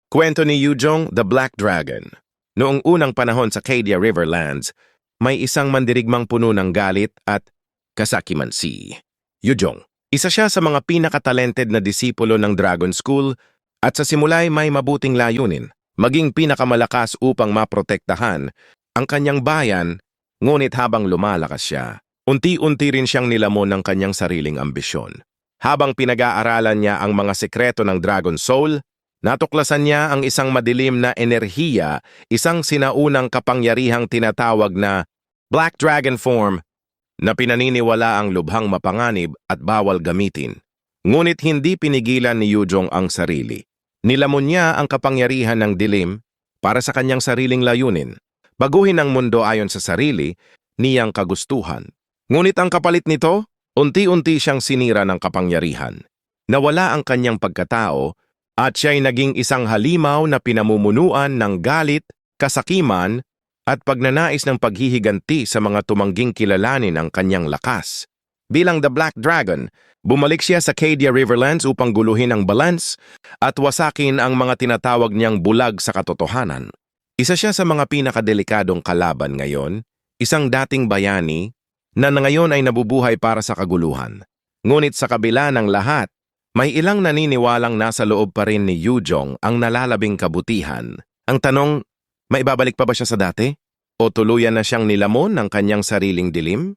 Kwento ni Yuzhong, The Black Dragon. Noong unang panahon sa Cadia Riverlands, may isang mandirigmang puno ng galit at kasakiman si Yuzhong. Isa siya sa mga pinakatalented na disipulo ng Dragon School at sa simula'y may mabuting layunin, maging pinakamalakas upang maprotektahan ang kanyang bayan, ngunit habang lumalakas siya, unti-unti rin siyang nilamon ng kanyang sariling ambisyon. Habang pinag-aaralan niya ang mga sekreto ng Dragon Soul, natuklasan niya ang isang madilim na enerhiya, isang sinaunang kapangyarihang tinatawag na Black Dragon Form na pinaniniwala ang lubhang mapanganib at bawal gamitin. Ngunit hindi pinigilan ni Yuzhong ang sarili. Nilamon niya ang kapangyarihan ng dilim para sa kanyang sariling layunin. Baguhin ang mundo ayon sa sarili, niyang kagustuhan. Ngunit ang kapalit nito, unti-unti siyang sinira ng kapangyarihan. Nawala ang kanyang pagkatao at siya'y naging isang halimaw na pinamumunuan ng galit, kasakiman, at pagnanais ng paghihiganti sa mga tumangging kilalanin ang kanyang lakas. Bilang The Black Dragon, bumalik siya sa Cadia Riverlands upang guluhin ang balance at wasakin ang mga tinatawag niyang bulag sa katotohanan. Isa siya sa mga pinakadelikadong kalaban ngayon, isang dating bayani na ngayon ay nabubuhay para sa kaguluhan. Ngunit sa kabila ng lahat, may ilang naniniwalang nasa loob pa rin ni Yuzhong ang nalalabing kabutihan. Ang tanong, maibabalik pa ba siya sa dati? O tuluyan na siyang nilamon ng kanyang sariling dilim?